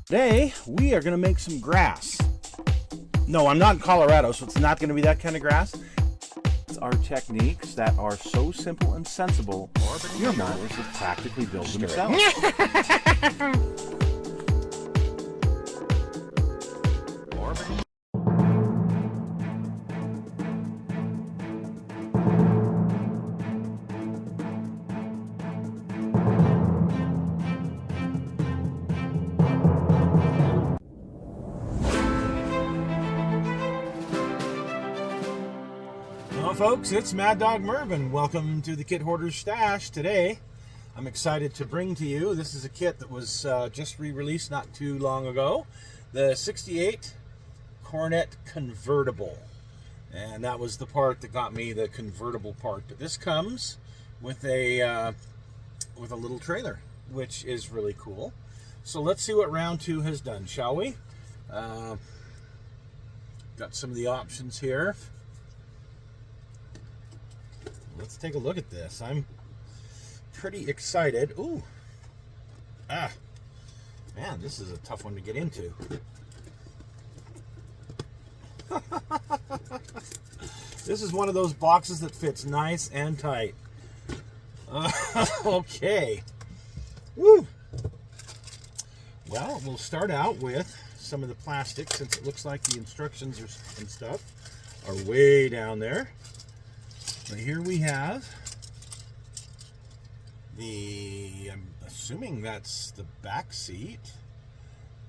Today, we are going to make some grass. No, I'm not in Colorado, so it's not going to be that kind of grass. It's our techniques that are so simple and sensible, your mowers will practically build themselves. Well, folks, it's Mad Dog Mervin. Welcome to the Kit Hoarder's Stash. Today, I'm excited to bring to you, this is a kit that was just re-released not too long ago, the 68 Coronet Convertible. And that was the part that got me, the convertible part. But this comes with a little trailer, which is really cool. So let's see what round two has done, shall we? Got some of the options here. Let's take a look at this. I'm pretty excited. Ooh. Man, this is a tough one to get into. This is one of those boxes that fits nice and tight. Okay. Woo. Well, we'll start out with some of the plastic, since it looks like the instructions and stuff are way down there. But here we have I'm assuming that's the back seat.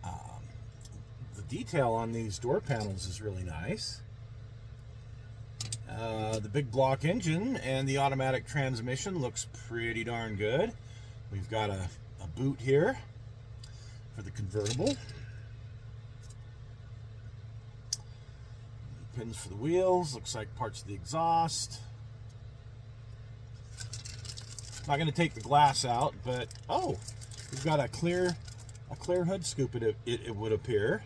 The detail on these door panels is really nice. The big block engine and the automatic transmission looks pretty darn good. We've got a boot here for the convertible. Pins for the wheels, looks like parts of the exhaust. Not going to take the glass out, but we've got a clear hood scoop, it would appear.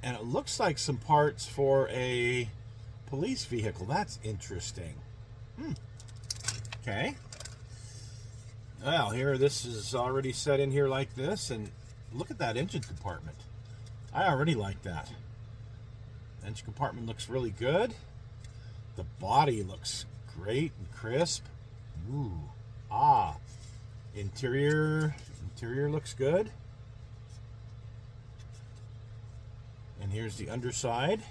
And it looks like some parts for a police vehicle. That's interesting. Okay. Well, this is already set in here like this, and look at that engine compartment. I already like that. Engine compartment looks really good. The body looks great and crisp. Ooh. Interior looks good. And here's the underside.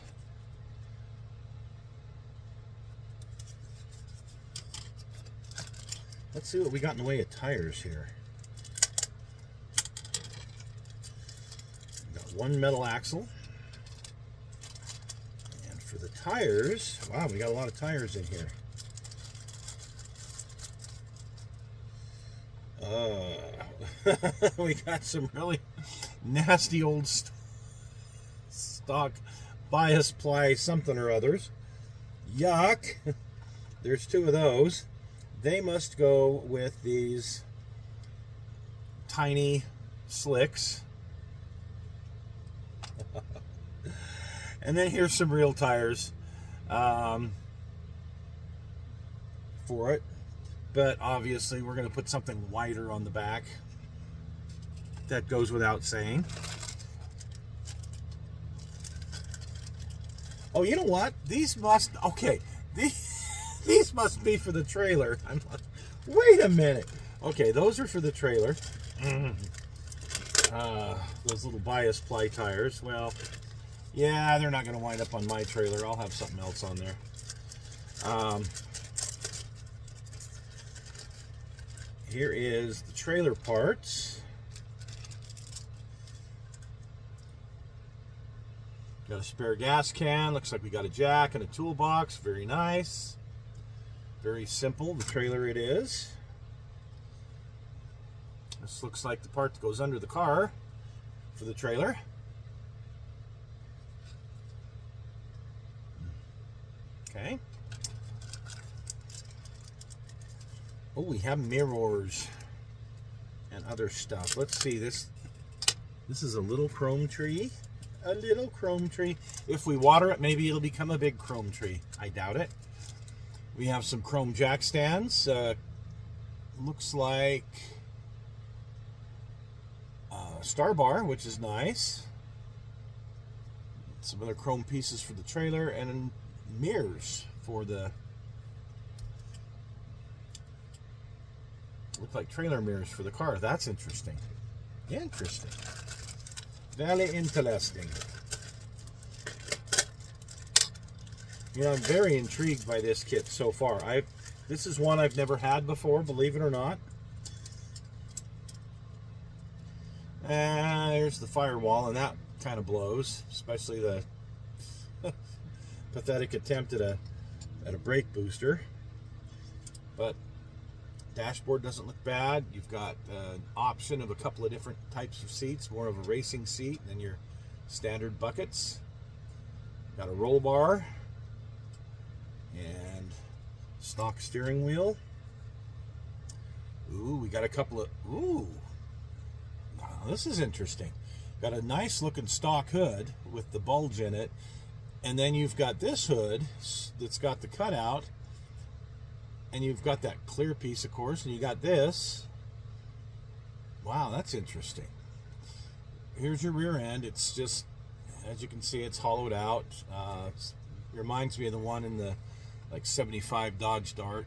Let's see what we got in the way of tires here. We've got one metal axle. And for the tires, wow, we got a lot of tires in here. We got some really nasty old stock bias ply something or others. Yuck. There's two of those. They must go with these tiny slicks. And then here's some real tires for it. But obviously we're going to put something wider on the back. That goes without saying. Oh, you know what? These must be for the trailer. I'm like, wait a minute. Okay, those are for the trailer. Those little bias ply tires. Well, yeah, they're not going to wind up on my trailer. I'll have something else on there. Here is the trailer parts. Got a spare gas can. Looks like we got a jack and a toolbox. Very nice. Very simple. The trailer it is. This looks like the part that goes under the car for the trailer. Okay. Oh, we have mirrors and other stuff. Let's see. This is a little chrome tree. A little chrome tree. If we water it, maybe it'll become a big chrome tree. I doubt it. We have some chrome jack stands. Looks like star bar, which is nice. Some other chrome pieces for the trailer, and mirrors for the, look like trailer mirrors for the car. That's interesting. Interesting. Very interesting. You know, I'm very intrigued by this kit so far. This is one I've never had before, believe it or not. There's the firewall, and that kind of blows, especially the pathetic attempt at a brake booster. But dashboard doesn't look bad. You've got an option of a couple of different types of seats, more of a racing seat than your standard buckets. Got a roll bar and stock steering wheel. Ooh, we got a couple of, ooh, now this is interesting. Got a nice looking stock hood with the bulge in it, and then you've got this hood that's got the cutout, and you've got that clear piece, of course, and you got this. Wow, that's interesting. Here's your rear end. It's just, as you can see, it's hollowed out. It reminds me of the one in the like 75 Dodge Dart.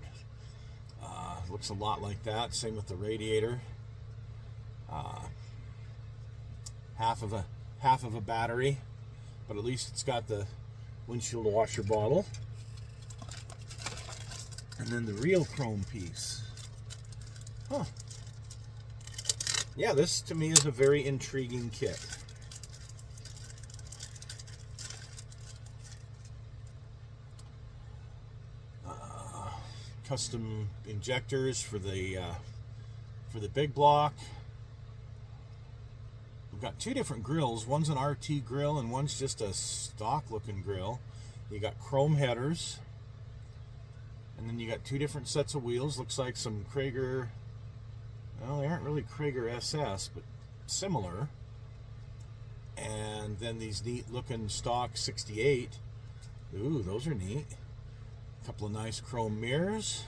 Looks a lot like that. Same with the radiator. Half of a battery, but at least it's got the windshield washer bottle. And then the real chrome piece. Huh. Yeah, this to me is a very intriguing kit. Custom injectors for the big block. We've got two different grills. One's an RT grill and one's just a stock looking grill. You got chrome headers. And then you got two different sets of wheels. Looks like some Krager, well, they aren't really Krager SS, but similar. And then these neat looking stock 68. Ooh, those are neat. A couple of nice chrome mirrors.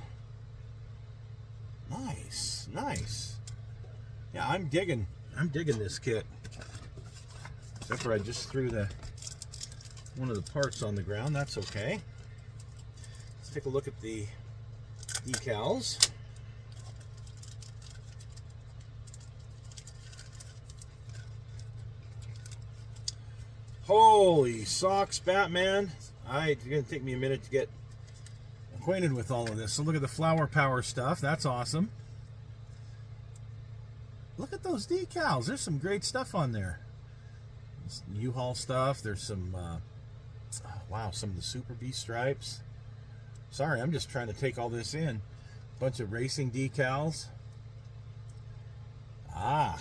Nice, nice. Yeah, I'm digging this kit. Except for I just threw one of the parts on the ground. That's okay. Let's take a look at the decals. Holy socks, Batman. It's going to take me a minute to get acquainted with all of this. So look at the Flower Power stuff. That's awesome. Look at those decals. There's some great stuff on there. U-Haul stuff. There's some, wow, some of the Super B stripes. Sorry, I'm just trying to take all this in. Bunch of racing decals. I'm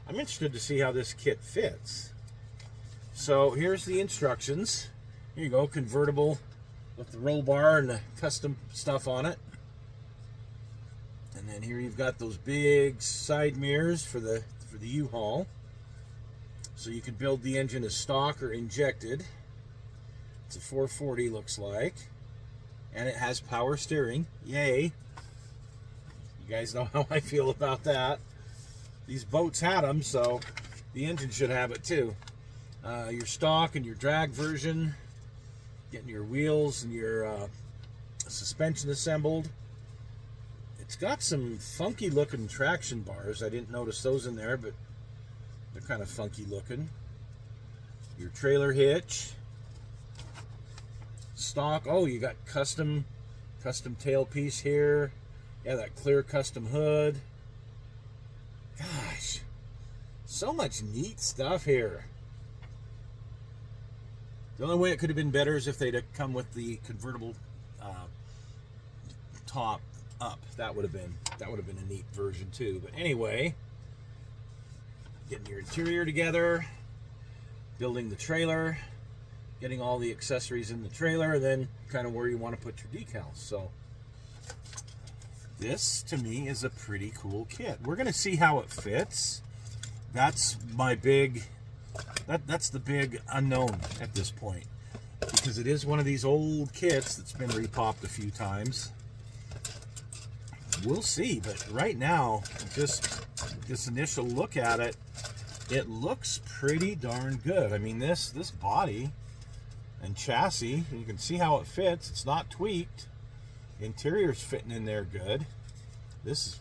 interested to see how this kit fits. So here's the instructions. Here you go, convertible with the roll bar and the custom stuff on it. And then here you've got those big side mirrors for the U-Haul. So you can build the engine as stock or injected. It's a 440 looks like. And it has power steering. Yay. You guys know how I feel about that. These boats had them, so the engine should have it too. Your stock and your drag version, getting your wheels and your suspension assembled. It's got some funky looking traction bars. I didn't notice those in there, but they're kind of funky looking. Your trailer hitch. Stock. Oh, you got custom tailpiece here. Yeah, that clear custom hood. Gosh, so much neat stuff here. The only way it could have been better is if they'd have come with the convertible top up. That would have been a neat version too. But anyway, getting your interior together, building the trailer, getting all the accessories in the trailer, and then kind of where you want to put your decals. So this to me is a pretty cool kit. We're going to see how it fits. That's my big, that's the big unknown at this point, because it is one of these old kits that's been repopped a few times. we'll see. But right now, just this initial look at it, it looks pretty darn good. I mean, this body and chassis, you can see how it fits. It's not tweaked. Interior's fitting in there good. This is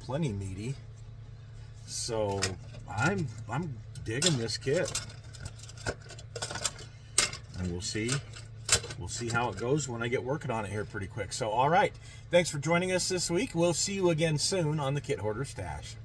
plenty meaty. So I'm digging this kit. And we'll see how it goes when I get working on it here pretty quick. So all right, thanks for joining us this week. We'll see you again soon on the Kit Hoarder Stash.